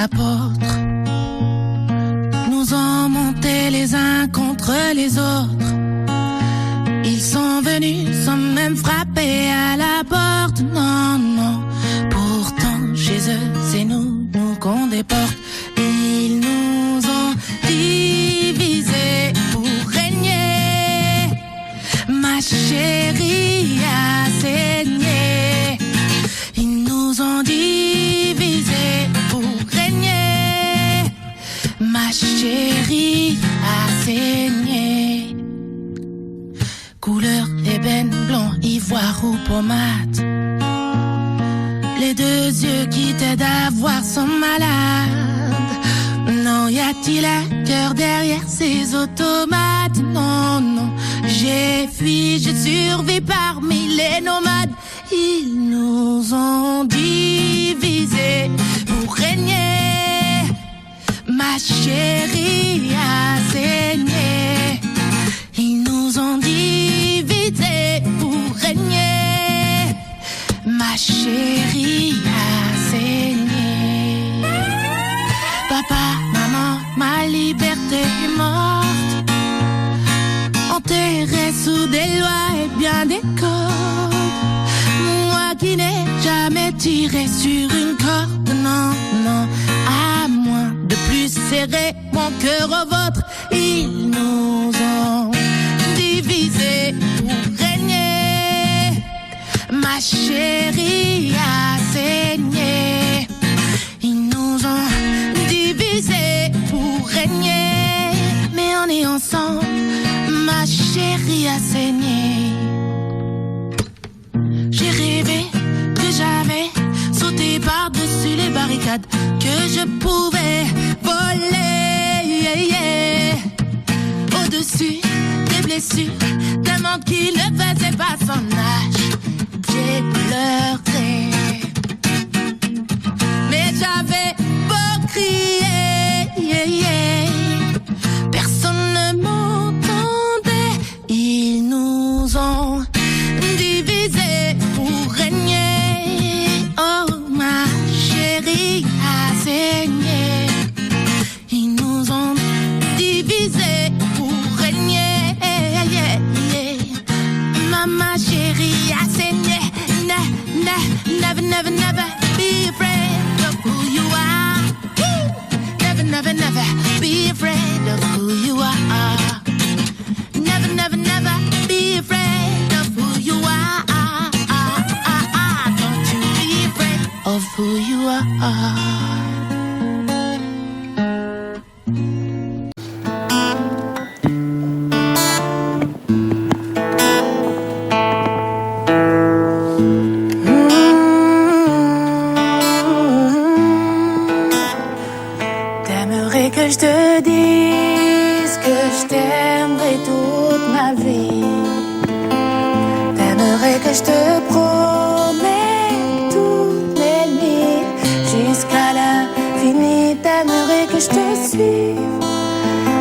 apôtres nous ont montés les uns contre les autres. Ils sont venus sans même frapper à la porte. Non, non, pourtant chez eux c'est nous qu'on déporte. Ils nous ont divisés pour régner. Ma chérie a saigné. Ils nous ont divisés pour régner. Ma chérie a saigné. Couleur ébène, blanc, ivoire ou pommade. Les deux yeux qui t'aident à voir sont malades. Non, y a-t-il un cœur derrière ces automates? Non, non, j'ai fui, je survis parmi les nomades. Ils nous ont divisés pour régner. Ma chérie a saigné. Ils nous ont divisés pour régner. Ma chérie a saigné. Papa, maman, ma liberté est morte. Enterrée sous des lois et bien des codes. Moi qui n'ai jamais tiré sur une corde. Non, non, à moins de plus serrer mon cœur au vôtre. Ils nous ont divisés pour régner. Ma chérie a saigné. Ils nous ont divisés pour régner. Mais on est ensemble. Ma chérie a saigné. J'ai rêvé que j'avais sauté par-dessus les barricades, que je pouvais voler, yeah, yeah. Au-dessus des blessures d'un monde qui ne faisait pas son âge. J'ai pleuré, mais j'avais beau crier, yeah, yeah. Personne ne m'entendait. Ils nous ont divisés pour régner. Oh, ma chérie a saigné. Ils nous ont divisés pour régner. Ma chérie a saigné. Never, never, never be afraid of who you are. Never, never, never be afraid of who you are. Never, never, never be afraid of who you are. Don't you be afraid of who you are. T'aimerais que je te dise que je t'aimerai toute ma vie. T'aimerais que je te promette toutes mes nuits jusqu'à l'infini. T'aimerais que je te suive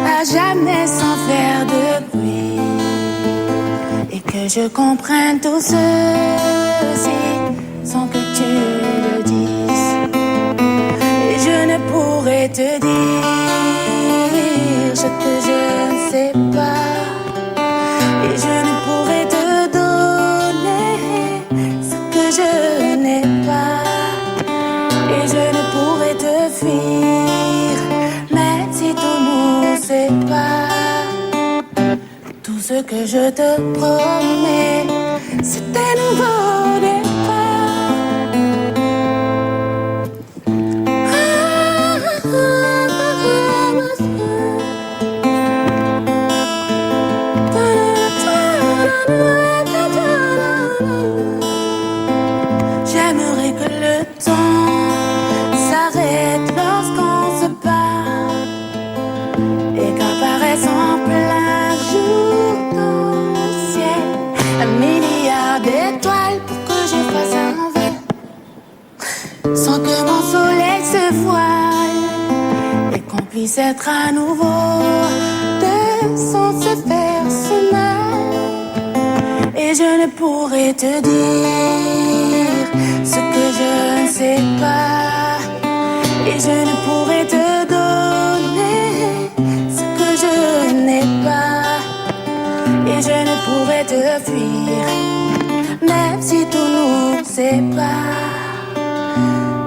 à jamais sans faire de bruit et que je comprenne tout ceci sans que tu le dises. Et je ne pourrais te dire ce que je ne sais pas. Et je ne pourrais te donner ce que je n'ai pas. Et je ne pourrais te fuir, même si tout nous sépare. Tout ce que je te promets, c'est un nouveau départ. J'aimerais que le temps s'arrête lorsqu'on se parle et qu'apparaisse en plein jour dans le ciel un milliard d'étoiles pour que je fasse un vol sans que mon soleil se voile et qu'on puisse être à nouveau deux sans se faire ce mal. Et je ne pourrais te dire ce que je ne sais pas. Et je ne pourrai te donner ce que je n'ai pas. Et je ne pourrai te fuir, même si tout nous sépare.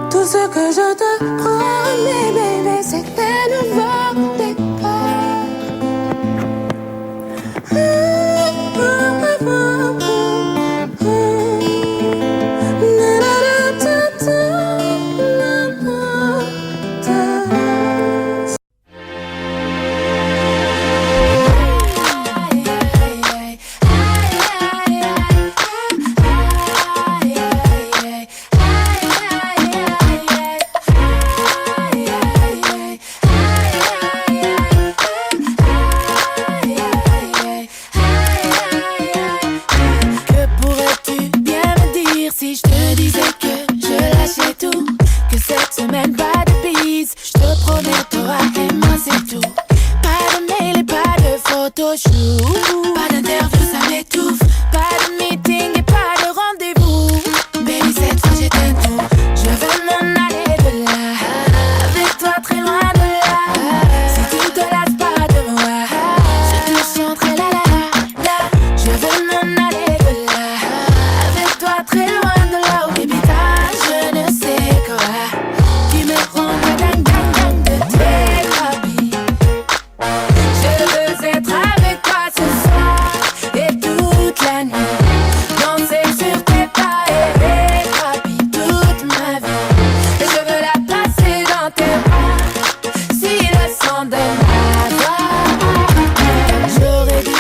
Tout ce que je te promets, bébé, c'est un nouveau départ. Pas d'interview, ça m'étouffe. Pas de meeting et pas de rendez-vous. Baby, cette fois j'ai tout. Je veux m'en aller de là. Avec toi très loin de là. Si tu te lasses pas de moi, je te chanterai la la la la. Je veux m'en aller de là. Avec toi très loin de là. Oh baby, t'as je ne sais quoi qui me rend dingue dingue dingue de tes habits. Je veux être avec toi ce soir et toute la nuit. Danser sur tes pas et rapide toute ma vie. Et je veux la passer dans tes bras. Si le sang de ma voix, j'aurais dû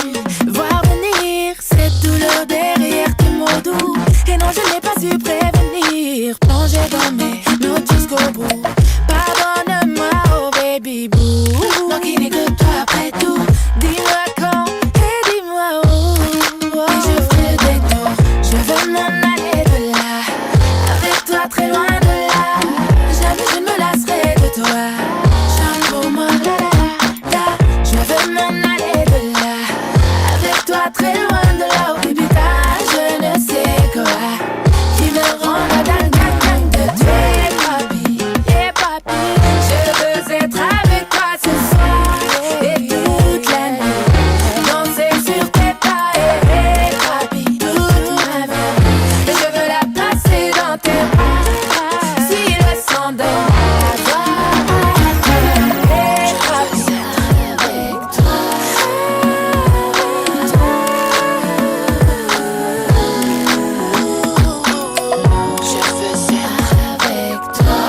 voir venir cette douleur derrière tes mots doux. Et non, je n'ai pas su prévenir. Plonger dans mes notes jusqu'au bout. Pardonne-moi, oh baby boo. Non, qui n'est que toi après tout. Dis-moi quand et dis-moi où. Et je ferai le détour. Je veux m'en aller de là. Avec toi très loin de là. Jamais je ne me lasserai de toi. Chante pour moi la la la la. Je veux m'en aller de là. Avec toi très loin de là. Oh baby, t'as je ne sais quoi qui me rend dingue dingue dingue de tes papi. Et papi, je veux être avec toi ce soir et toute la nuit. Danser sur tes pas et papi toute ma vie. Et je veux la passer dans tes bras. Si le sang de ma voix et papi avec toi. Je veux être avec toi.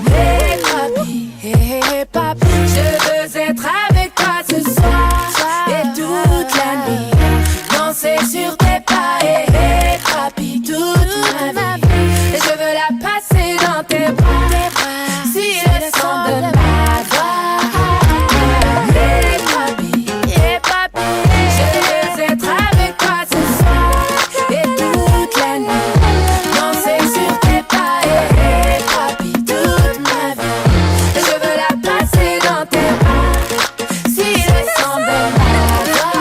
Hey papi, hey papi, je veux être avec toi ce soir et toute la nuit. Danser sur tes pas et papi toute ma vie. Et je veux la passer dans tes bras. Si le sang de ma voix. Hey papi, je veux être avec toi ce soir et toute la nuit. Danser sur tes pas et papi toute ma vie. Et je veux la passer dans tes bras. Si le sang de ma voix.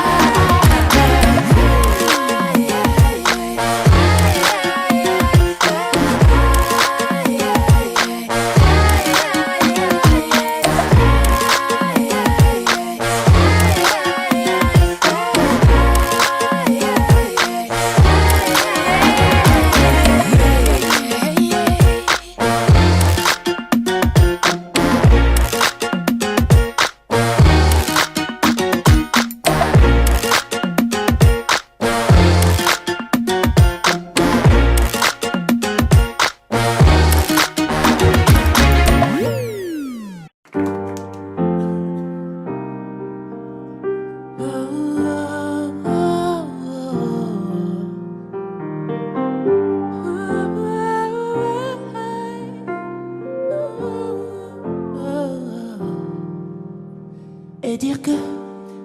Et dire que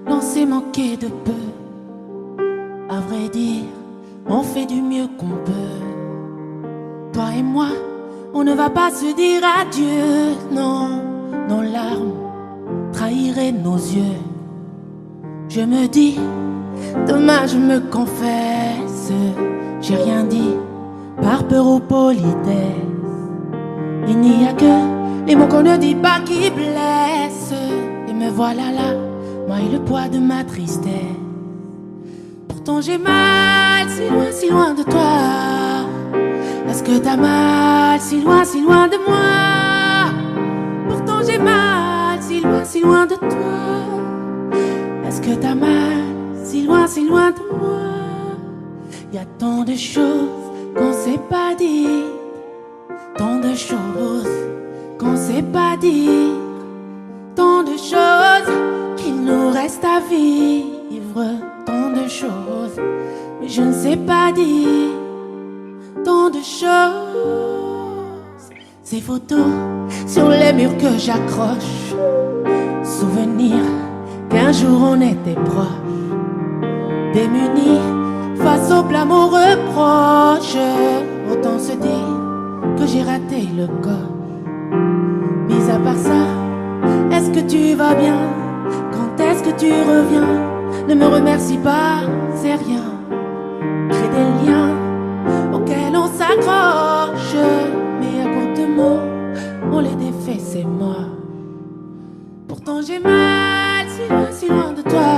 l'on s'est manqué de peu. À vrai dire, on fait du mieux qu'on peut. Toi et moi, on ne va pas se dire adieu. Non, nos larmes trahiraient nos yeux. Je me dis, demain je me confesse. laisse. J'ai rien dit par peur ou politesse. Il n'y a que les mots qu'on ne dit pas qui blessent. Et me voilà là, moi et le poids de ma tristesse. Pourtant j'ai mal, si loin de toi. Est-ce que t'as mal, si loin de moi? Pourtant j'ai mal, si loin de toi. Est-ce que t'as mal, si loin de moi? Y a tant de choses qu'on sait pas dire, tant de choses qu'on sait pas dire, tant de choses qu'il nous reste à vivre, tant de choses, mais je ne sais pas dire, tant de choses. Ces photos sur les murs que j'accroche, souvenirs qu'un jour on était proches, démunis face au blâme, aux reproches. Autant se dire que j'ai raté le coche. Mis à part ça, est-ce que tu vas bien? Quand est-ce que tu reviens? Ne me remercie pas, c'est rien. Crée des liens auxquels on s'accroche, mais à court de mots, on les défait, c'est moi. Pourtant j'ai mal, si loin de toi.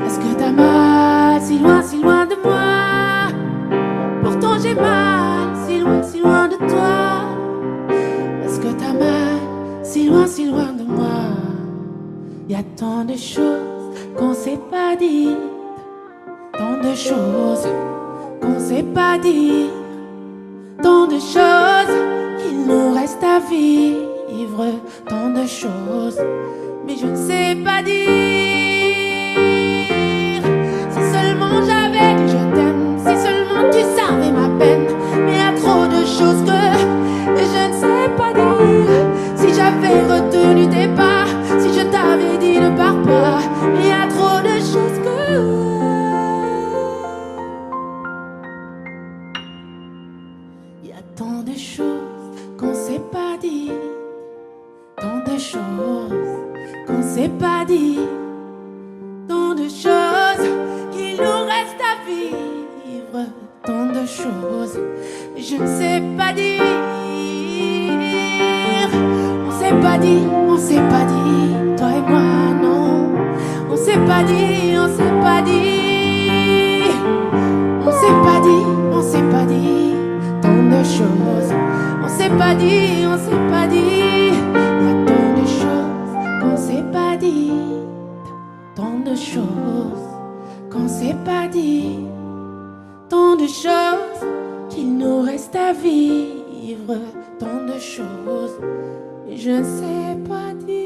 Est-ce que t'as mal, si loin de moi? Pourtant j'ai mal, si loin de toi. Est-ce que t'as mal, si loin de moi? Y a tant de choses qu'on sait pas dire, tant de choses qu'on sait pas dire, tant de choses qu'il nous reste à vivre, tant de choses, mais je ne sais pas dire. Si seulement j'avais dit je t'aime, si seulement tu savais ma peine, mais y a trop de choses que je ne sais pas dire. Si j'avais retenu tes pas, si je t'avais dit ne pars pas, mais y a trop de choses que tant de choses qu'on sait pas dire, tant de choses qu'on sait pas dire, tant de choses qu'il nous reste à vivre, tant de choses je ne sais pas dire. On s'est pas dit, toi et moi non. On s'est pas dit, on s'est pas dit. On s'est pas dit tant de choses. On s'est pas dit, on s'est pas dit. Y a tant de choses qu'on s'est pas dit, tant de choses qu'on s'est pas dit, tant de choses qu'il nous reste à vivre, tant de choses et je ne sais pas dire.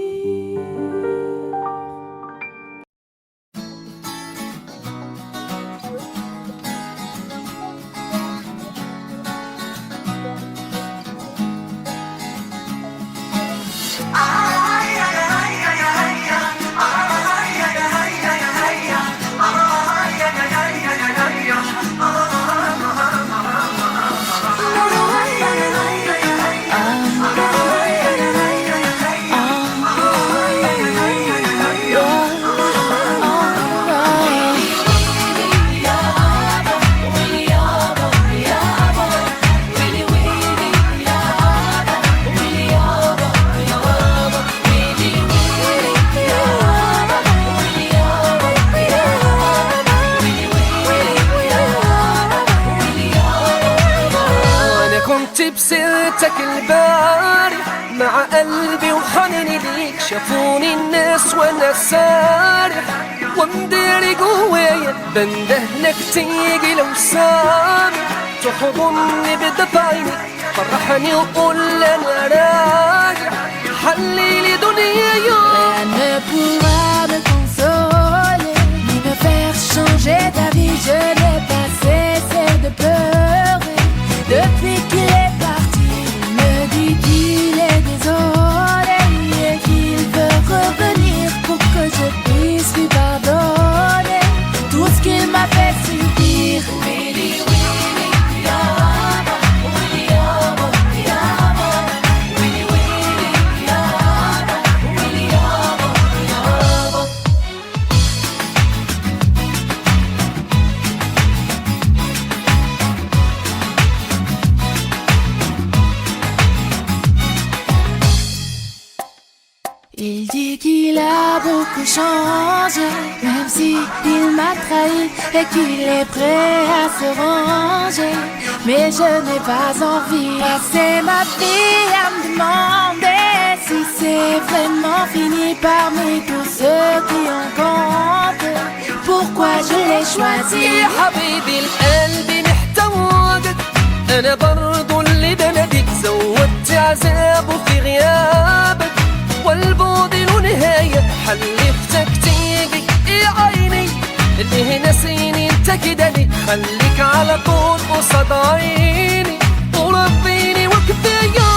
بسيرتك الباري مع قلبي وحنيني ليك، شافوني الناس وانا سارح ومداري جوايا بندهلك تيجي لو سامح تحضني بدفع عيني فرحني وقول انا راجع حليلي دنيايا. Rien ne pourra me consoler ni me faire changer d'avis. Je n'ai pas cessé de pleurer depuis qu'il est parti. Il me dit qu'il est désolé et qu'il veut revenir pour que je puisse lui pardonner tout ce qu'il m'a fait subir. Il dit qu'il a beaucoup changé, même si il m'a trahi et qu'il est prêt à se ranger. Mais je n'ai pas envie de passer ma vie à me demander si c'est vraiment fini parmi tous ceux qui ont compté. Pourquoi je l'ai choisi? يا حبيبي القلب محتاجك، أنا برضو اللي بناديك، زودت عذابه في غيابك، والبعد له نهاية، حلفتك تيجي يا عيني، اللي هنا سنين انت كده ليه، خليك على طول قصاد عيني وربيني وكفاية.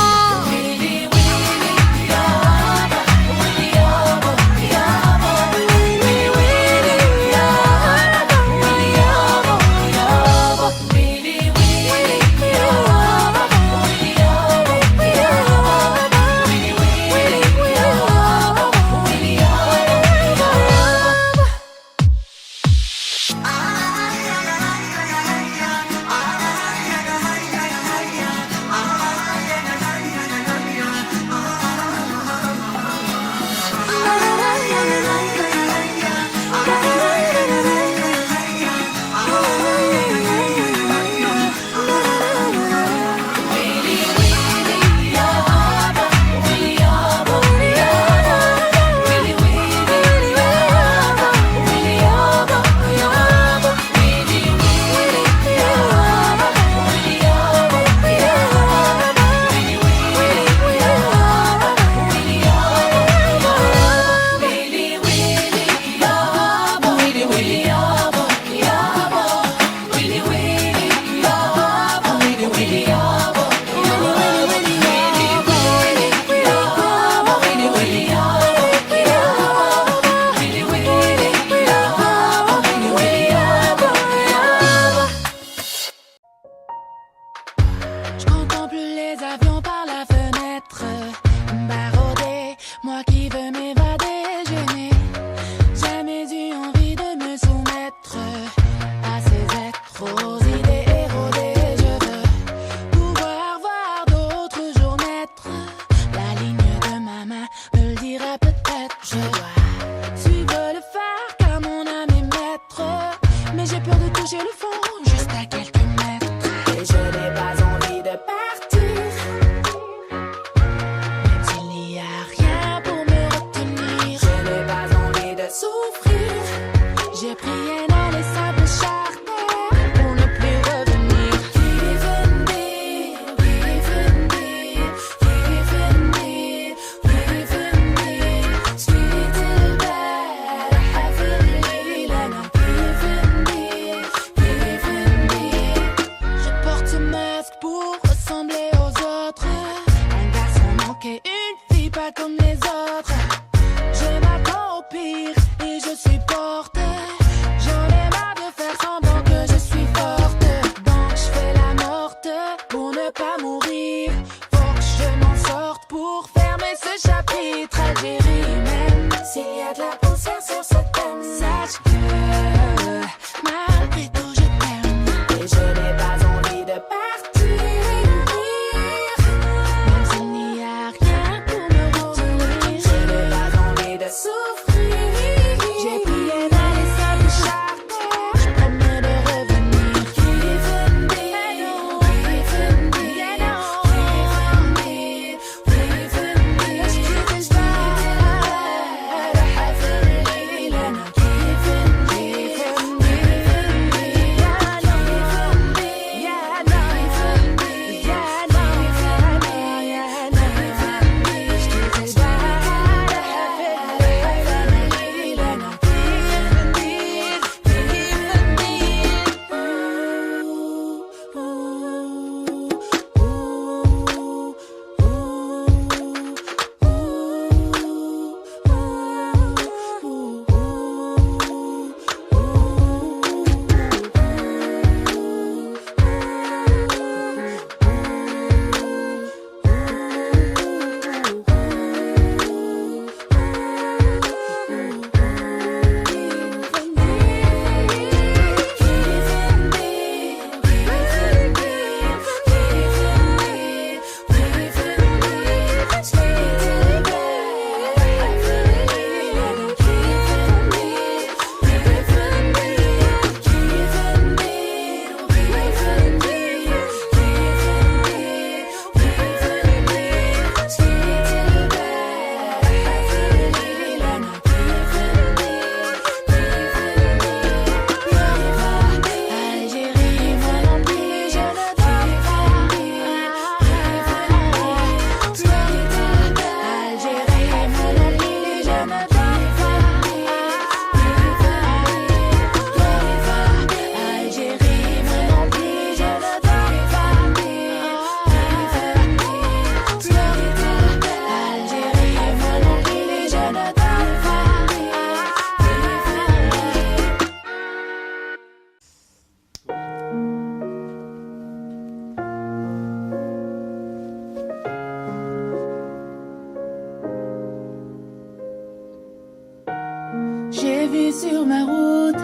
vu sur ma route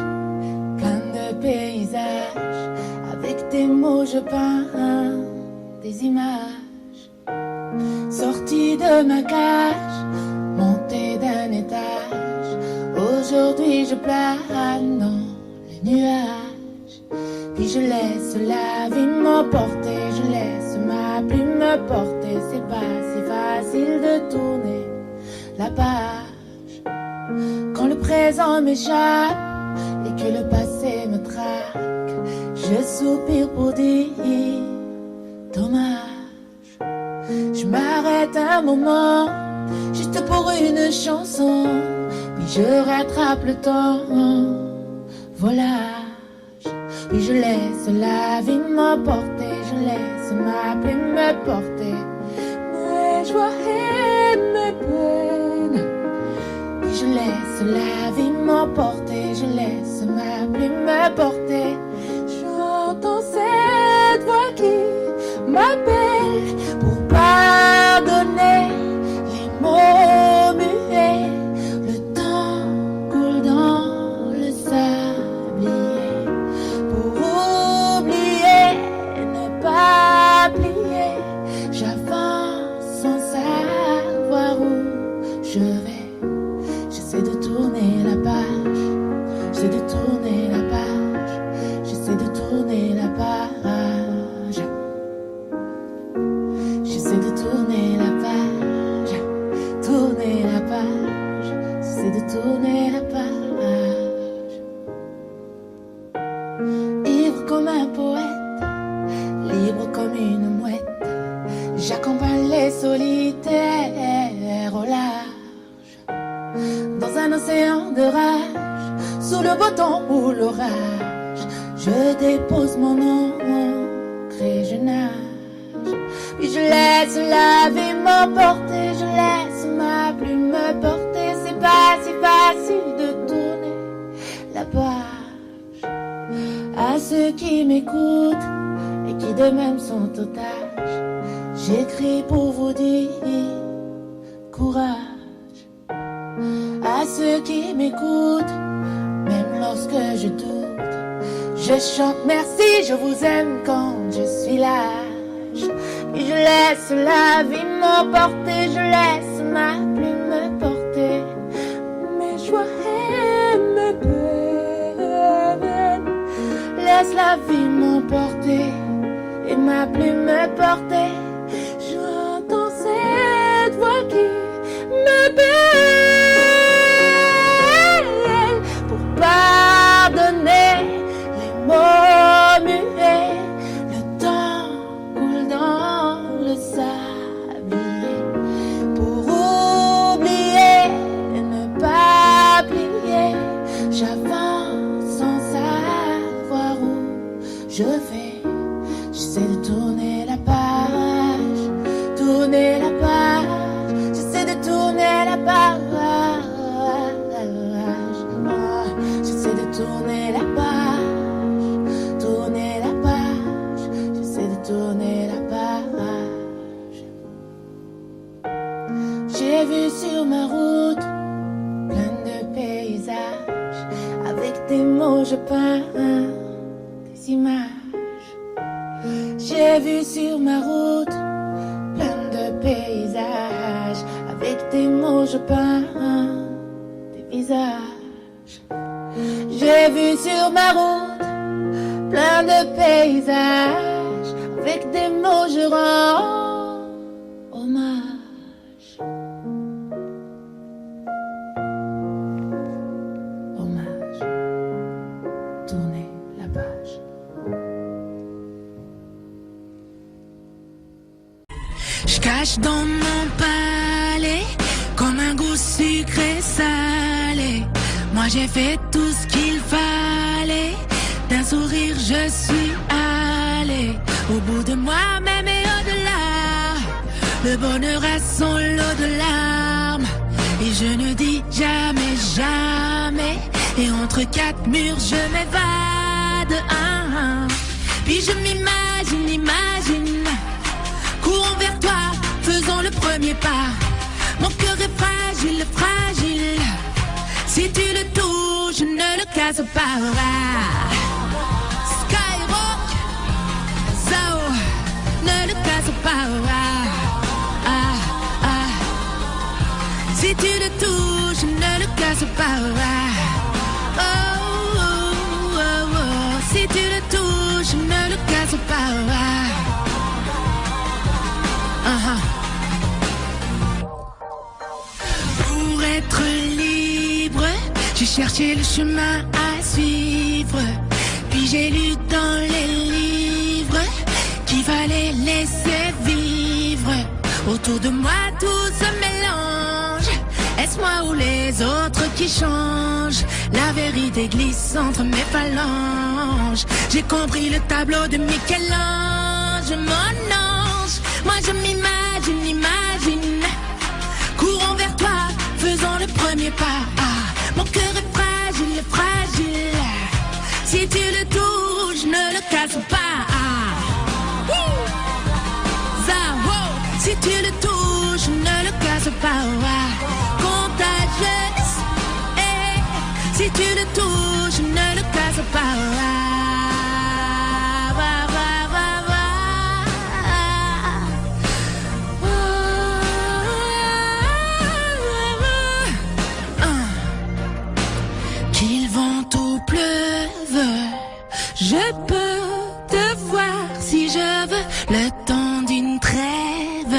plein de paysages. Avec des mots je peins des images. Sortie de ma cage, montée d'un étage. Aujourd'hui je plane dans les nuages. Puis je laisse la vie m'emporter, je laisse ma plume me porter. C'est pas si facile de tourner la page quand le présent m'échappe et que le passé me traque. Je soupire pour dire dommage. Je m'arrête un moment juste pour une chanson, puis je rattrape le temps, volage. Puis je laisse la vie m'emporter, je laisse ma plume me porter. Mes joies et mes peines. Puis je laisse la vie m'emporter, je laisse ma plume me porter. J'entends cette voix qui m'appelle pour pardonner les mots muets. Le temps coule dans le sablier. Pour oublier, ne pas plier, j'avance sans savoir où je vais. J'essaie de tourner la page, j'essaie de tourner la page, j'essaie de tourner la page. J'essaie de tourner la page, tourner la page, j'essaie de tourner la page. Ivre comme un poète, libre comme une mouette, j'accompagne les solitaires au large. Dans un océan de rage, sous le beau temps ou l'orage, je dépose mon encre et je nage. Puis je laisse la vie m'emporter, je laisse ma plume me porter. C'est pas si facile de tourner la page. À ceux qui m'écoutent et qui de même sont otages, j'écris pour vous dire courage. À ceux qui m'écoutent, même lorsque je doute, je chante merci, je vous aime quand je suis lâche. Et je laisse la vie m'emporter, je laisse ma plume me porter. Mes joies et mes peines, laisse la vie m'emporter et ma plume me porter. J'entends cette voix qui m'appelle pour pardonner les mots muets. Le temps coule dans le sablier. Pour oublier et ne pas plier, j'avance sans savoir où je vais. J'essaie de tourner la page, tourner la page. J'essaie de tourner la page. J'essaie de tourner la page, tourner la page. J'essaie de tourner la page. J'ai vu sur ma route plein de paysages. Avec des mots je peins des images. J'ai vu sur ma route plein de paysages. Avec des mots je peins des visages. J'ai vu sur ma route plein de paysages. Avec des mots je rends hommage. Hommage. Tournez la page. Je cache dans mon palais comme un goût sucré salé. Moi j'ai fait tout ce qu'il fallait. D'un sourire je suis allé au bout de moi-même et au-delà. Le bonheur a son lot de larmes et je ne dis jamais, jamais. Et entre quatre murs je m'évade. Puis je m'imagine, courons vers toi, faisons le premier pas. Mon cœur est fragile, fragile. Si tu le tournes casse pas. Skyrock, Zao, ne le casse pas. Si tu le touches, ne le casse pas. Oh, oh, oh, oh. Si tu le touches, ne le casse pas. Pour être libre, j'ai cherché le chemin à suivre. Puis j'ai lu dans les livres qu'il fallait laisser vivre. Autour de moi tout se mélange. Est-ce moi ou les autres qui changent? La vérité glisse entre mes phalanges. J'ai compris le tableau de Michel-Ange. Mon ange, moi je m'imagine. Courons vers toi, faisons le premier pas. Mon cœur est fragile, fragile. Si tu le touches, ne le casse pas. Zao, si tu le touches, ne le casse pas. Contagieuse, si tu le touches, ne le casse pas. Qu'il vente ou pleuve, je peux te voir si je veux, le temps d'une trêve.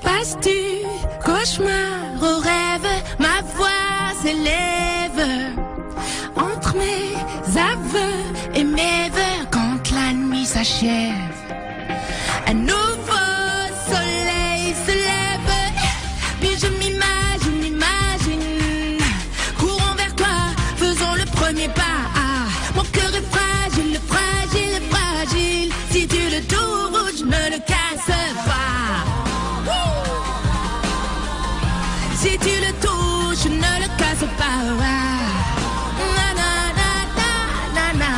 Passes du cauchemar au rêve, ma voix s'élève entre mes aveux et mes vœux quand la nuit s'achève. Un nouveau soleil se lève, puis je m'imagine. Courons vers toi, faisons le premier pas. Mon cœur est fragile, fragile, fragile. Si tu le touches, ne le casse pas. Si tu le touches, ne le casse pas. Na na na na na na.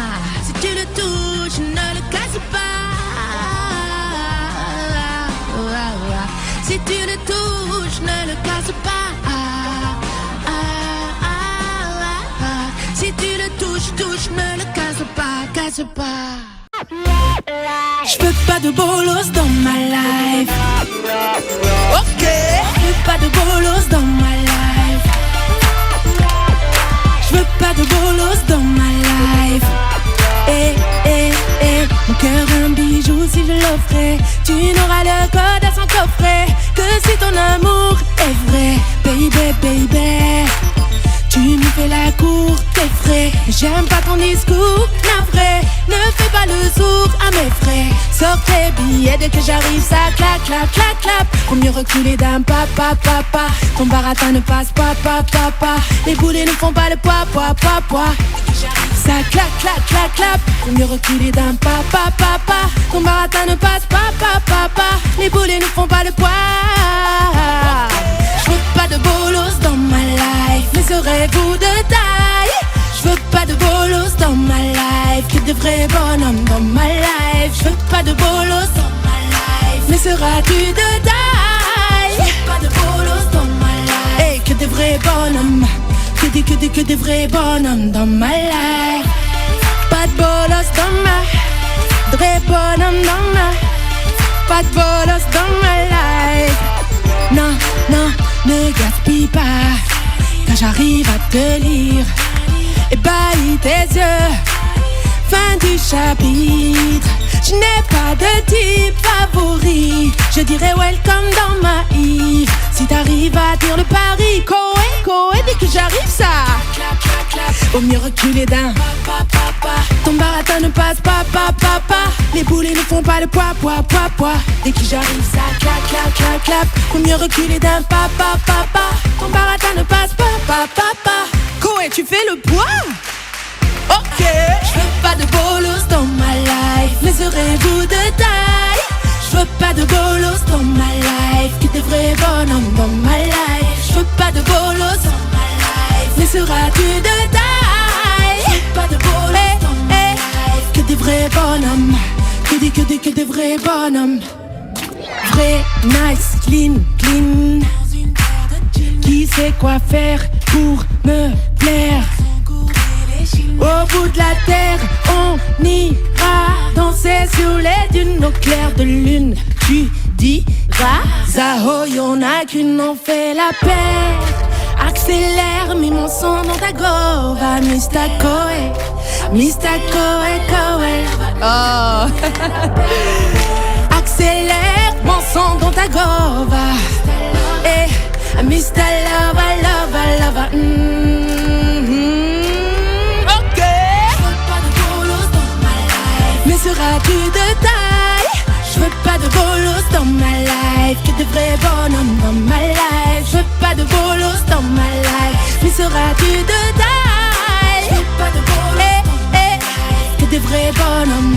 Si tu le touches, ne le casse pas. Si tu le touches, ne le casse pas. Si tu le touches, ne le casse pas. J'veux pas de bolos dans ma life. Ok. J'veux pas de bolos dans ma life. J'veux pas de bolos dans ma life. Mon cœur un bijou si je l'offrais. Tu n'auras le code à son coffret que si ton amour est vrai. Baby, tu me fais la cour, t'es frais. J'aime pas ton discours, navré. Ne fais pas le sourd à mes frais. Sors tes billets dès que j'arrive, ça clap, clap, clap, clap. Faut mieux reculer d'un papa. Ton baratin ne passe pas, papa. Les boulets ne font pas le poids. Ça clap, clap, clap, clap. Faut mieux reculer d'un papa. Ton baratin ne passe pas, papa. Les boulets ne font pas le poids. J'veux pas de bolos dans ma life, mais serez-vous de taille? J'veux pas de bolos dans ma life, que de vrais bonhommes dans ma life. J'veux pas de bolos dans ma life, mais seras-tu de taille? J'veux pas de bolos dans ma life, hey, que de vrais bonhommes, que de vrais bonhommes dans ma life. Pas de bolos dans ma, de vrais bonhommes dans ma, pas de bolos dans ma life. Non, ne gaspille pas quand j'arrive à te lire. Ébahis tes yeux, fin du chapitre. Je n'ai pas de type favori. Je dirais welcome dans ma Yves. Si t'arrives à dire le pari, Koé, dès que j'arrive ça au mieux reculer d'un papa. Ton baratin ne passe pas, papa. Les boulets ne font pas le poids. Dès que j'arrive ça clap. Au mieux reculer d'un papa. Ton baratin ne passe pas, papa. Koé, tu fais le poids? Ok. J'veux pas de bolos dans ma life, mais serez-vous de taille? J'veux pas de bolos dans ma life, que de vrais bonhommes dans ma life. J'veux pas de bolos dans ma life, mais seras-tu de taille? J'veux pas de bolos dans ma life, que des vrais bonhommes, que des vrais bonhommes. Vrai, nice, clean. Qui sait quoi faire pour me plaire? Au bout de la terre, on ira danser sur les dunes au clair de lune. Tu diras, Zaho, y'en a qu'une, on fait la paix. Accélère, mets mon son dans ta gova, Mr. Koé, Mr. Koé, Koé. Oh. Accélère, mon son dans ta gova. Eh, Mr. Lover, Lover, Lover. Ok. Mais seras-tu de taille? Je veux pas de bolos dans ma life, que de vrais bonhommes dans ma life. Je veux pas de bolos dans ma life, mais seras-tu de taille? Je veux pas de bolos que de vrais bonhommes.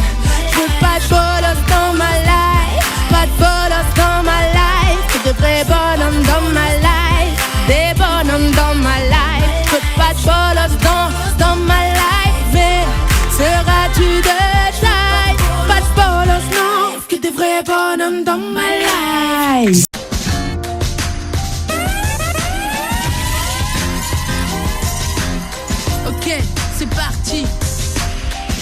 Je veux pas de bolos dans ma life, pas de bolos dans ma life, que de vrais bonhommes dans ma life, des bonhommes dans ma life. Je veux pas de bolos dans ma life, mais seras-tu de taille? Pas de bolos, non, que de vrais bonhommes dans ma life. Ok, c'est parti.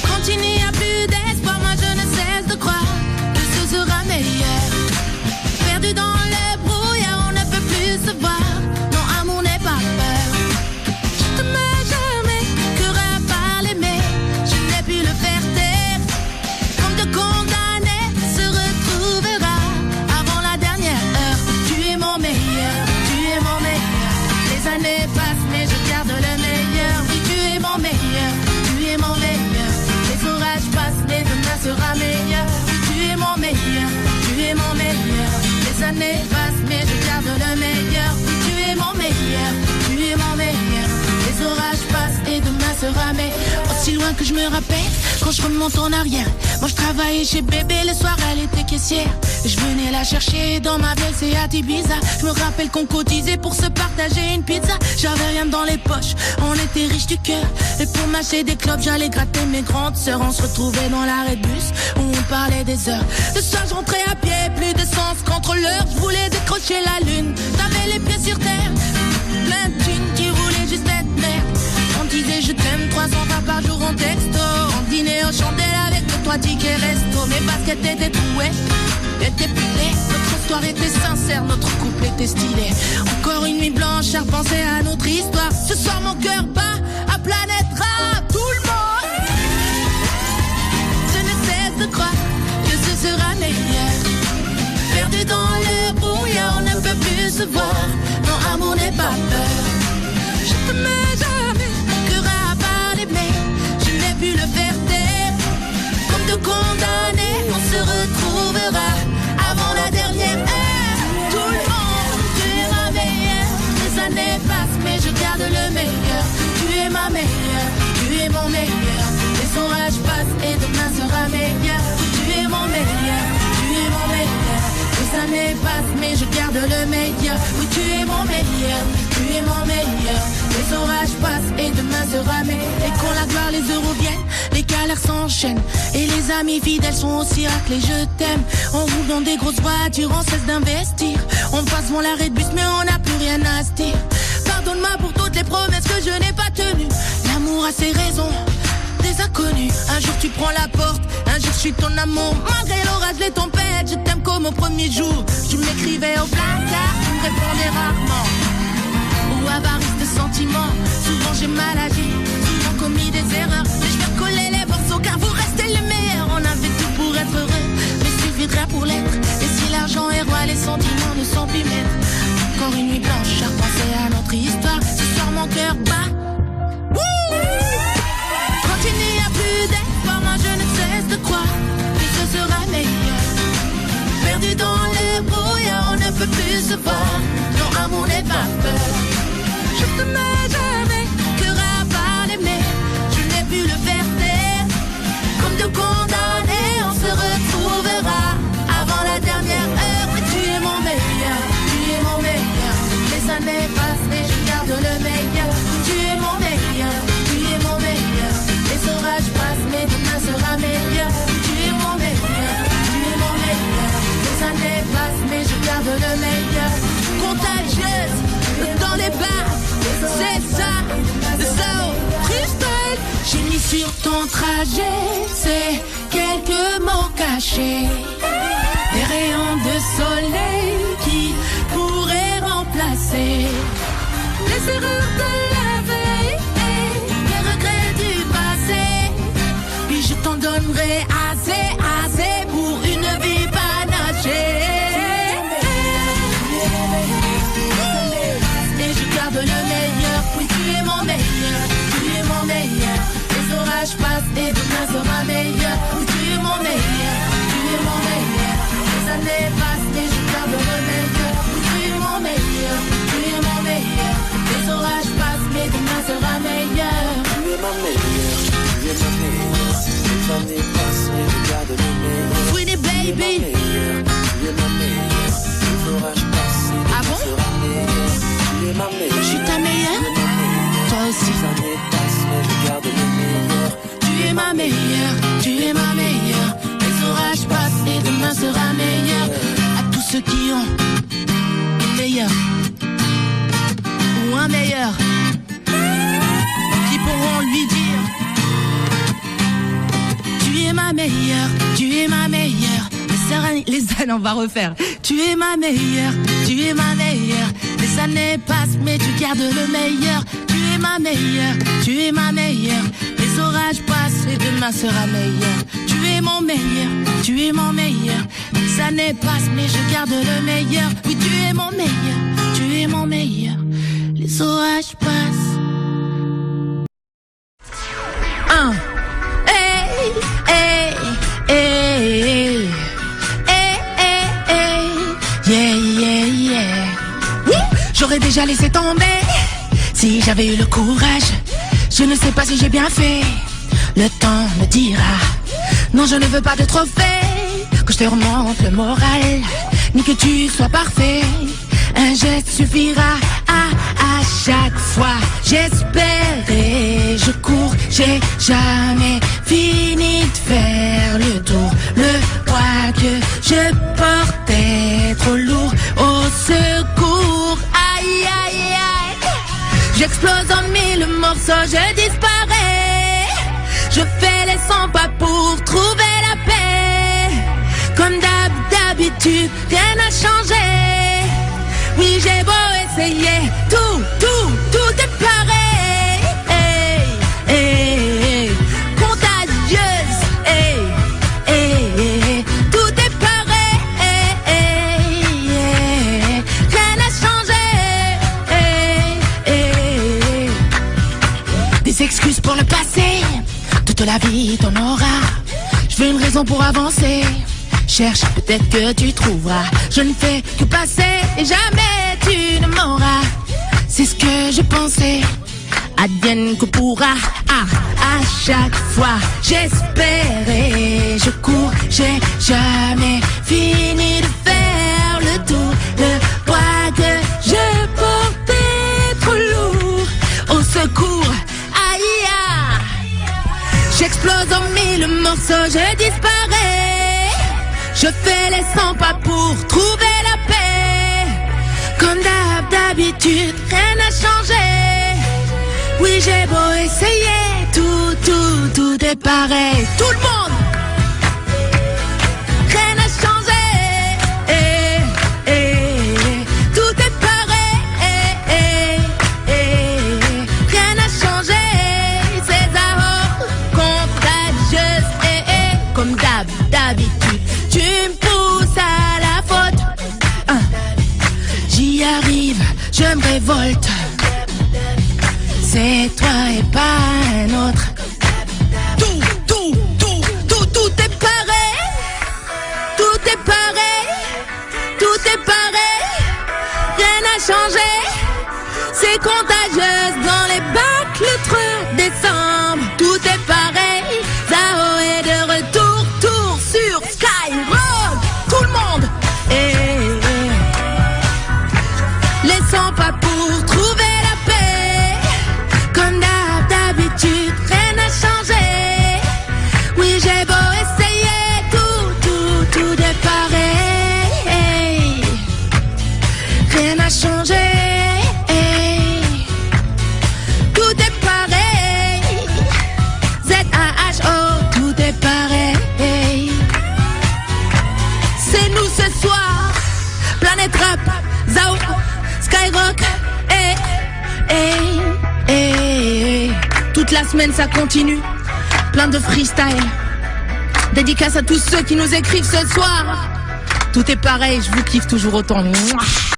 Quand il n'y a plus d'espoir, moi je ne cesse de croire que ce sera meilleur. Perdu dans le brouillard, on ne peut plus se voir. Non, amour n'est pas peur. Je te mets jamais cœur à parler, mais je n'ai pu le faire taire. Comme de condamné se retrouvera avant la dernière heure. Tu es mon meilleur, tu es mon meilleur. Les années passent, mais je garde le meilleur. Oui, tu es mon meilleur, tu es mon meilleur. Les orages passent, mais demain sera meilleur. Tu es mon meilleur, tu es mon meilleur. Les années passent, mais je garde le meilleur. Tu es mon meilleur, tu es mon meilleur. Les orages passent et demain sera meilleur. Aussi loin que je me rappelle, quand je remonte en arrière, moi je travaillais chez bébé, le soir elle était caissière. Je venais la chercher dans ma belle Seat Ibiza. Je me rappelle qu'on cotisait pour se partager une pizza. J'avais rien dans les poches, on était riches du cœur. Et pour m'acheter des clopes, j'allais gratter mes grandes sœurs. On se retrouvait dans l'arrêt de bus où on parlait des heures. Le soir je rentrais à pied, plus d'essence qu'entre l'heure. Je voulais décrocher la lune, t'avais les pieds sur terre. Plein de thunes qui voulaient juste être mère. On disait je t'aime 300 fois par jour en texto. On dînait, on chantait avec le 3 tickets resto. Mes baskets étaient trouées, étaient pilées. Notre histoire était sincère, notre couple était stylé. Encore une nuit blanche à repenser à notre histoire. Ce soir mon cœur bat à planète rap. Tout le monde, je ne cesse de croire que ce sera meilleur. Perdu dans le brouillard, on ne peut plus se voir. Non, amour n'est pas peur. Je te mets jamais cœur à parler, mais je n'ai pu le faire taire. Comme de condamné, on se retrouvera avant la dernière heure. Tout le monde, tu es ma meilleure. Les années passent, mais je garde le meilleur. Tu es ma meilleure, tu es mon meilleur. Les orages passent et demain sera meilleur. Tu es mon meilleur, tu es mon meilleur. Les années passent, mais je garde le meilleur. Oui, tu es mon meilleur, tu es mon meilleur. Les orages passent et demain sera meilleur. Et quand la gloire, les euros viennent, les galères s'enchaînent. Et les amis fidèles sont aussi raclés, je t'aime. On roule dans des grosses voitures, on cesse d'investir. On passe mon l'arrêt de bus, mais on n'a plus rien à se dire. Pardonne-moi pour toutes les promesses que je n'ai pas tenues. L'amour a ses raisons, des inconnus. Un jour tu prends la porte, un jour je suis ton amour. Malgré l'orage, les tempêtes, je t'aime comme au premier jour. Tu m'écrivais au placard, tu me répondais rarement. Ou avarice de sentiments, souvent j'ai mal agi, souvent commis des erreurs. Mais je vais recoller les morceaux car vous restez les meilleurs. On avait tout pour être heureux, mais suffit de rien pour l'être. Et si l'argent est roi, les sentiments ne sont plus maîtres. Encore une nuit blanche à penser à notre histoire. Ce soir mon cœur bat. Quand il n'y a plus d'espoir, moi je ne cesse de croire que ce sera meilleur. Perdu dans les brouillards, on ne peut plus se voir. Non, amour n'est pas peur. Je te mets jamais cœur à parler, mais je n'ai pu le faire taire. Comme de condamné, on se retrouvera avant la dernière heure. Mais tu es mon meilleur, tu es mon meilleur. Les années passent, mais je garde le meilleur. Tu es mon meilleur, tu es mon meilleur. Les orages passent, mais demain sera meilleur. Tu es mon meilleur, tu es mon meilleur. Les années passent, mais je garde le meilleur. Contagieuse, dans les bars, c'est ça, le soul, freestyle. J'ai mis sur ton trajet, c'est quelques mots cachés, des rayons de soleil qui pourraient remplacer les erreurs de la veille et les regrets du passé. Puis je t'en donnerai assez, assez pour une vie panachée. Et je garde le meilleur, oui tu es mon meilleur, tu es mon meilleur. Les orages passent et demain sera meilleur, oui tu es mon meilleur, tu es mon meilleur. Les années passent et je garde le meilleur, oui tu es mon meilleur, tu es mon meilleur. Les orages passent mais demain sera meilleur. Tu es ma meilleure, tu es ma meilleure. Les années passent et je garde le meilleur. Sweetie baby, tu es ma meilleure. Les orages passent et demain sera meilleur. Tu es ma meilleure, je suis ta meilleure. Toi aussi. Les années passent mais je garde le meilleur. Tu es ma meilleure, tu es ma meilleure. Les orages passent et demain sera meilleur. À tous ceux qui ont une meilleure ou un meilleur, qui pourront lui dire: tu es ma meilleure, tu es ma meilleure. Les années, on va refaire. Tu es ma meilleure, tu es ma meilleure. Les années passent mais tu gardes le meilleur. Tu es ma meilleure, tu es ma meilleure. Les orages passent et demain sera meilleur. Tu es mon meilleur, tu es mon meilleur. Les années passent mais je garde le meilleur. Oui, tu es mon meilleur, tu es mon meilleur. Les orages passent. Hey, hey, hey. Yeah, yeah, yeah. Oui, j'aurais déjà laissé tomber si j'avais eu le courage. Je ne sais pas si j'ai bien fait. Le temps me dira. Non, je ne veux pas de trophée, que je te remonte le moral, ni que tu sois parfait. Un geste suffira à chaque fois. J'espère et je cours. J'ai jamais fini de faire le tour. Le poids que je portais trop lourd. Au secours, aïe aïe aïe. J'explose en mille morceaux, je disparais. Je fais les 100 pas pour trouver la paix. Comme d'habitude, rien n'a changé. Oui, j'ai beau essayer, tout est pareil. Hey, hey, hey. Contagieuse, hey, hey, hey. Tout est pareil. Hey, hey. Rien n'a changé. Hey, hey. Des excuses pour le passé, toute la vie t'en auras. Je veux une raison pour avancer. Cherche, peut-être que tu trouveras. Je ne fais que passer et jamais tu ne m'auras. C'est ce que je pensais. Advienne que pourra. À chaque fois, j'espère et je cours. J'ai jamais fini de faire le tour. Le poids que je portais trop lourd. Au secours, aïe aïe. J'explose en mille morceaux, je disparais. Je fais les 100 pas pour trouver la paix. Comme d'habitude, rien n'a changé. Oui, j'ai beau essayer, tout est pareil. Tout le monde, rien n'a changé. Tout est pareil. Rien n'a changé. C'est Zahor, contagieuse. Comme d'habitude. Tu me pousses à la faute. J'y arrive, je me révolte. C'est toi et pas un autre. Tout est pareil. Tout est pareil. Tout est pareil. Rien n'a changé. C'est contagieuse dans les bacs le 3 décembre. Tout est pareil. Zao est de retour, tour sur Skyrock. Tout le monde. Les 100 pas pour trouver la paix. Comme d'habitude, rien n'a changé. Oui, j'ai beau essayer, tout est pareil. Rien n'a changé. Planète Rap, Zao, Skyrock, toute la semaine ça continue, plein de freestyle. Dédicace à tous ceux qui nous écrivent ce soir. Tout est pareil, je vous kiffe toujours autant. Mouah.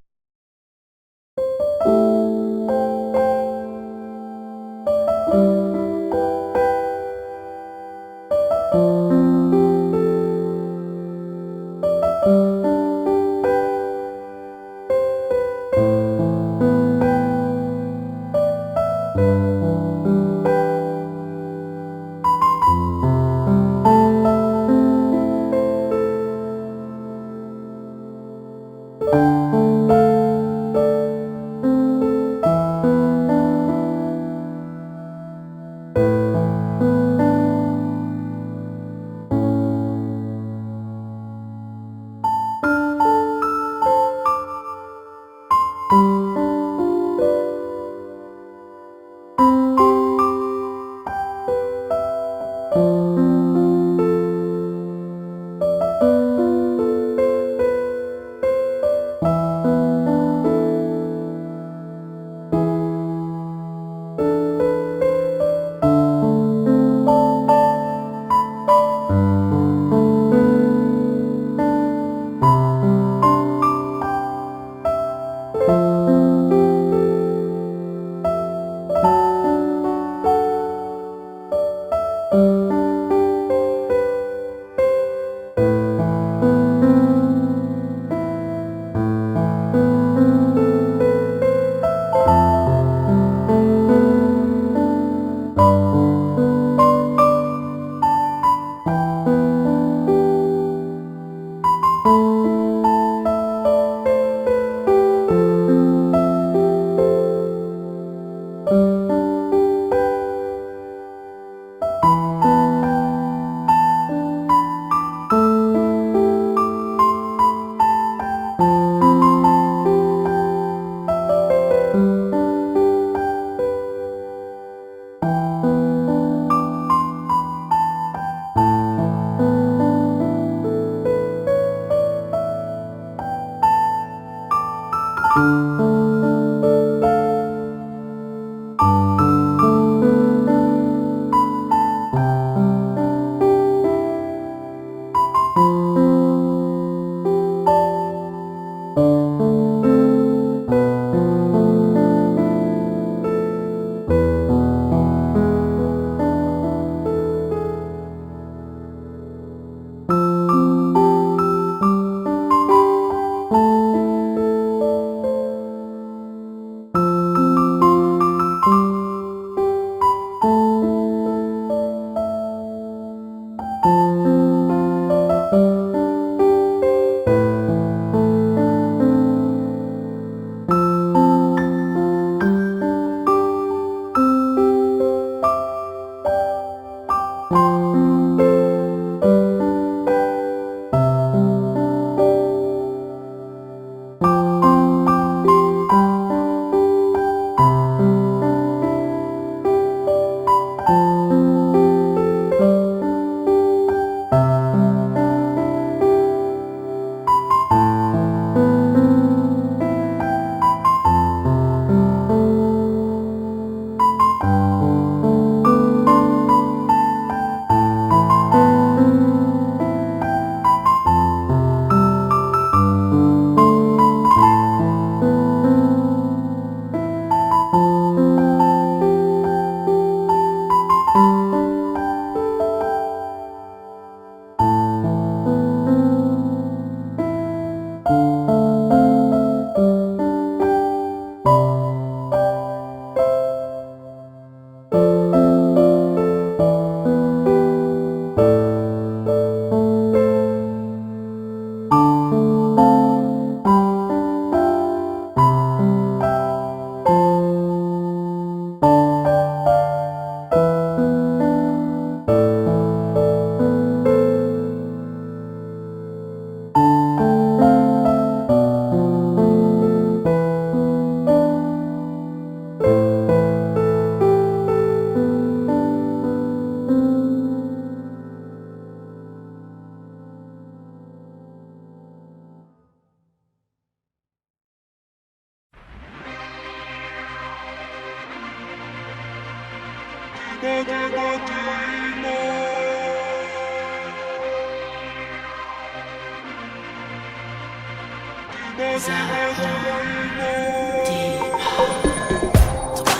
Toi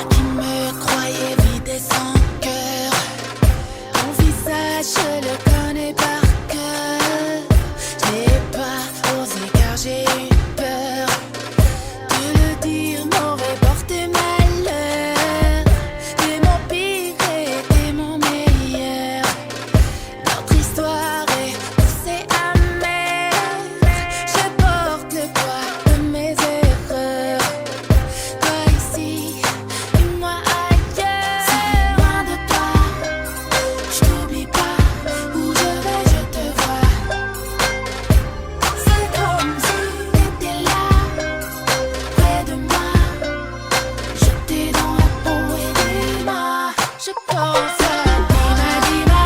qui me croyais vide et sans cœur, ton visage je le connais par cœur. Je n'ai pas osé car j'ai eu peur de le dire, m'aurait porté malheur. T'es mon pire et t'es mon meilleur. Notre histoire est douce et amère. Je porte le poids de mes erreurs. Toi ici et moi ailleurs. Si loin de toi, je t'oublie pas. Où je vais, je te vois. C'est comme si t'étais là, près de moi. Jeté dans la peau et des mains. Je pense à Dima,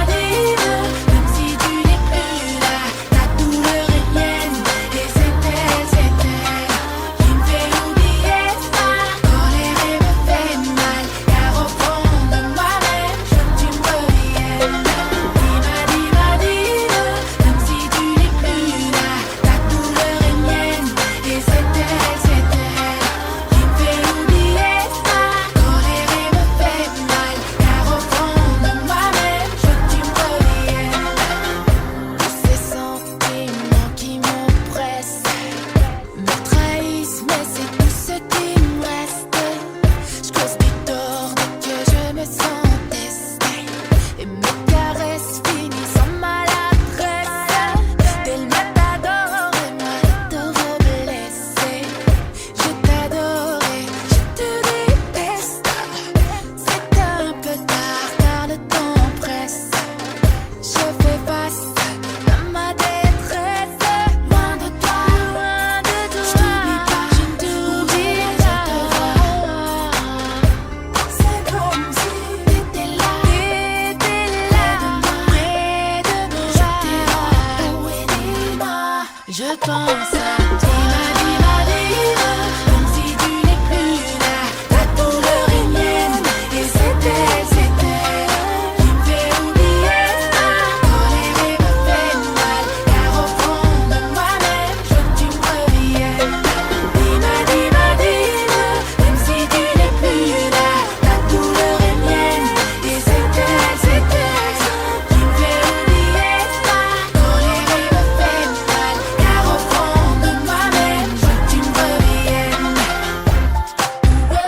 même si tu n'es plus là. Ta douleur est mienne et c'est elle qui me fait oublier ça. Quand les rêves me fait mal, car au fond de moi-même, je veux que tu me reviennes. Dima, même si tu n'es plus là. Ta douleur est mienne et c'est elle qui me fait oublier ça. Quand les rêves me fait mal, car au fond de moi-même, je veux que tu me reviennes. Tous ces sentiments qui m'oppressent me trahissent, mais c'est tout ce qui me reste. Je cause du tort dès que je me sens testée, et mes caresses finissent en maladresse. Tellement t'adorais, moi je t'aurais blessé. Je t'adorais, je te déteste. C'est un peu tard car le temps presse. Je fais face à ma détresse. Loin de toi, je t'oublie pas, je t'oublie, je te vois. C'est comme si t'étais là, près de moi. Jeté dans la peau et des mains. Je pense à Dima, même si tu n'es plus là. Ta douleur est mienne et c'est elle qui me fait oublier ça. Quand les rêves me fait mal, car au fond de moi-même, je veux que tu me reviennes. Dima, même si tu n'es plus là. Ta douleur est mienne et c'est elle qui me fait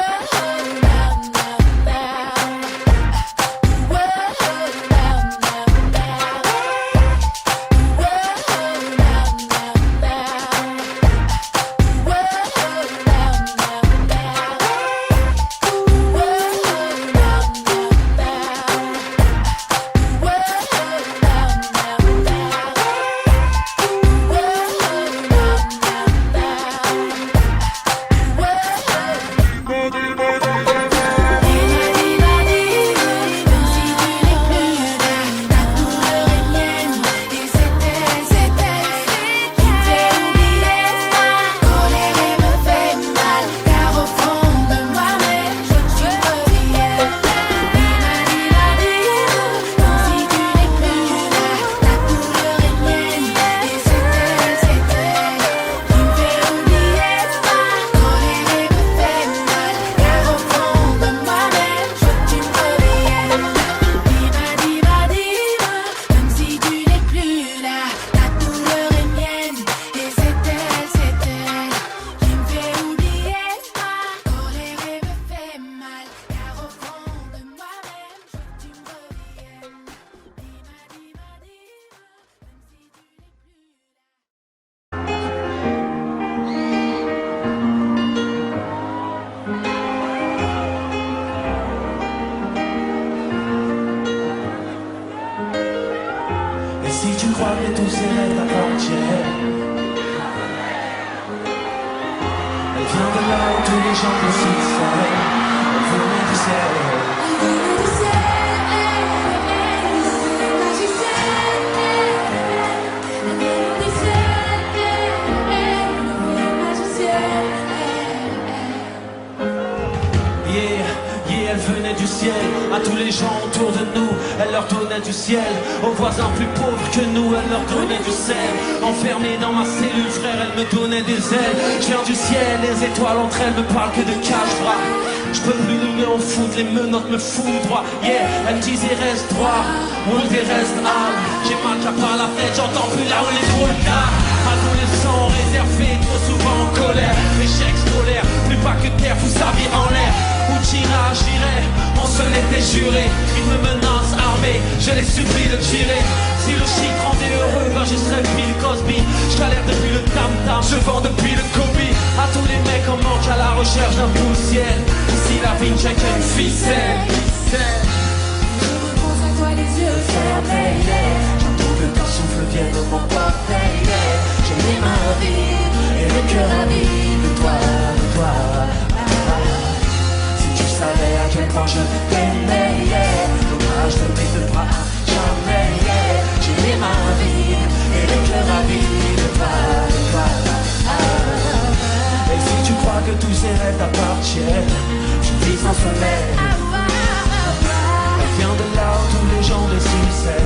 oublier ça. Quand les rêves me fait mal, car au fond de moi-même, je veux que tu me reviennes. Si tu crois que tous ces rêves t'appartiennent, elle vient de là où tous les gens le succèdent. Elle venait du ciel. Yeah, elle venait du ciel. À tous les gens autour de nous, elle leur donnait du ciel. Aux voisins plus pauvres que nous, elle leur donnait du sel. Enfermée dans ma cellule, frère, elle me donnait des ailes. Je viens du ciel, les étoiles entre elles me parlent que de cache-bras. Je peux plus nous en foutre, les menottes me foutent droit. Yeah, elle me disait reste droit, roule des restes âme. J'ai mal qu'à pas la fenêtre, j'entends plus là où les drôles d'art. Adolescent réservé, trop souvent en colère. Échec scolaire, plus pas que terre, vous saviez en l'air. Où t'iras, j'irai, on se l'était juré. Ils me menacent armés, je les supplie de tirer. Si le chic rendait heureux, ben je serais Bill Cosby. Je galère depuis le tam-tam, je vends depuis le Kobe. À tous les mecs en manque à la recherche d'un bout de ciel. Si la vie check une ficelle. Je repose à toi les yeux fermés, yeah. J'entends que ton souffle vient de mon portail, yeah. J'ai les mains vides et le cœur avide de toi, de toi. Si tu savais à quel point je t'aimais, yeah. Dommage de mes deux bras à jamais, yeah. J'ai les mains vides et le cœur avide de toi, de toi. Et si tu crois que tous ces rêves t'appartiennent, je vis sans sommeil. Elle vient de là où tous les gens de succès.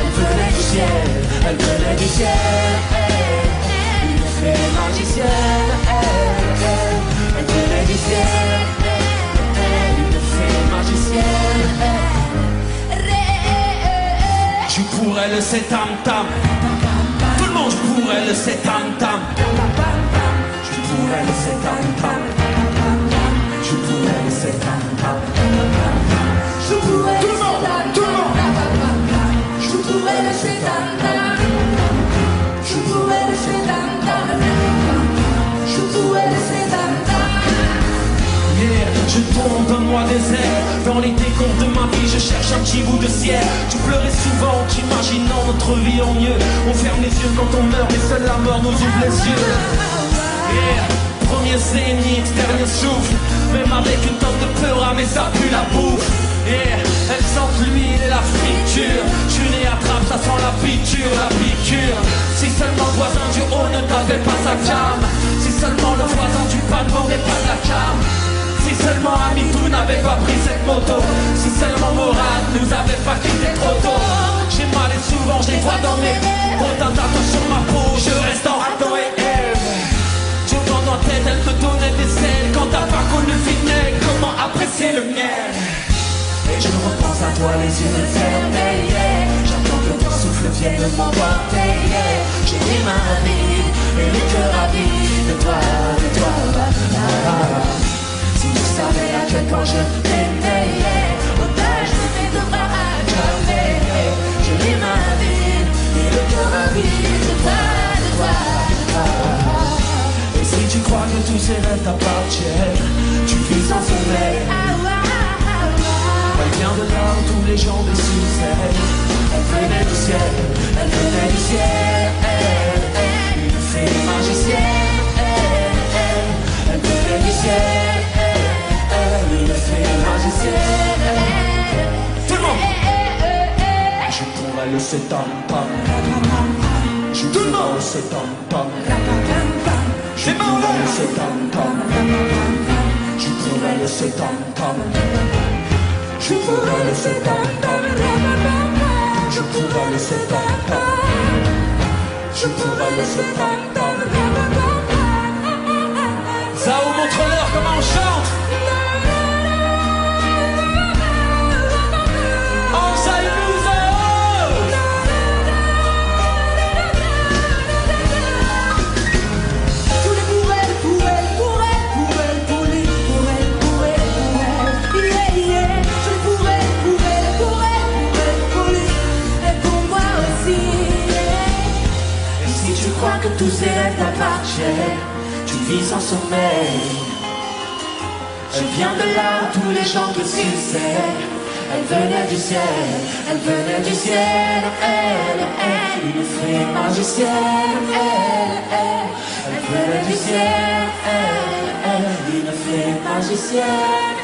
Elle venait du ciel, elle venait du ciel. Une fée magicienne, elle venait du ciel. Une fée magicienne. Je pourrais le c'est tam-tam. Tout le monde, je pourrais le c'est tam-tam. Je pourrais le c'est tam-tam. Je pourrais le c'est tam-tam. Je pourrais Tout le monde, tout le monde. Je pourrais laisser tam-tam. Je pourrais laisser tam-tam. Je pourrais laisser tam-tam. Yeah, je tombe, donne-moi des ailes. Dans les décombres de ma vie, je cherche un petit bout de ciel. Tu pleurais souvent, t'imaginant notre vie en mieux. On ferme les yeux quand on meurt, mais seule la mort nous ouvre les yeux. Yeah, premier zénith, dernier souffle. Même avec une tonne de peur, mais ça pue la bouffe. Yeah, elle sent l'huile et la friture. Je suis né à trappe, ça sent la piqûre, la piqûre. Si seulement le voisin du haut ne t'avait pas sa cam. Si seulement le voisin du bas ne vendait pas de la cam. Si seulement Amitou n'avait pas pris cette moto. Si seulement Morad nous avait pas quitté trop tôt. J'ai mal et souvent je les vois dans mes autant tatouages sur ma peau. Je reste en Adam et Ève. Dieu dans ma tête, elle me donnait des ailes. Quand t'as pas connu le vinaigre, comment apprécier le miel? Et je repense à toi les yeux fermés, yeah. J'attends que ton souffle vienne de m'emporter, yeah. J'ai les mains vides et le cœur avide de toi, de toi. Si tu savais à quel point je t'aimais, yeah. Otage de mes deux bras à jamais, yeah. J'ai les mains vides et le cœur avide de toi, de toi, de toi. Et si tu crois que tous ces rêves t'appartiennent, tu vis sans sommeil. Elle vient de là où tous les gens de succès. Elle venait du ciel, elle venait du ciel. Une fée magicienne. Elle venait du ciel. Une fée magicienne. Tout le monde. Je pourrais le c'est tam-tam. Je pourrais le c'est tam-tam. Je pourrais le c'est tam-tam. Je pourrais le c'est tam-tam. Je pourrais laisser tam-tam. Je pourrais laisser tam-tam. Je pourrais laisser tam-tam. Zao, montre-leur comment on chante. Oh, Zao, Zao. Tous les pour elle, pour elle, pour elle, pour elle, pour lui, pour elle, pour elle, pour elle. Yeah, yeah. Je pourrais, pour elle, pour elle, pour elle, pour lui, et pour moi aussi. Yeah. Et si tu crois que tous ces rêves t'appartiennent, tu vis sans sommeil. Elle vient de là où tous les gens te succès. Elle venait du ciel, elle venait du ciel. Elle, une fée magicienne. Elle venait du ciel. Une fée magicienne.